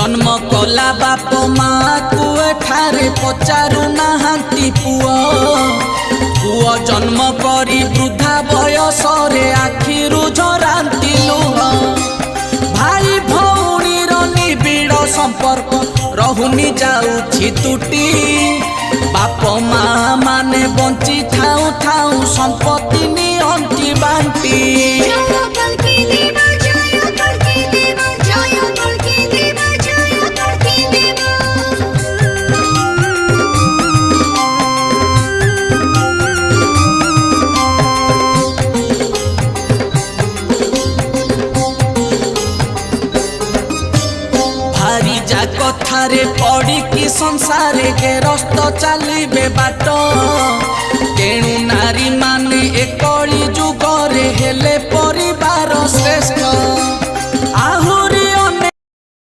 जन्म कला बाप माँ को एठारे पचारू नाहांती पुआ पुआ जन्म करी वृद्धा बयस रे आखिरु झरांती लुह भाई भौणी निबिड़ संपर्क रहुनी जाउछि तुटी बाप माँ माने बंची ठाऊ ठाऊ संपत्ति नियंती बांटी कथारे पड़ी कि संसारे गेरस्त चलिबे बाट तेणु नारी माने एकली जुगरे हेले परिवार श्रेष्ठ।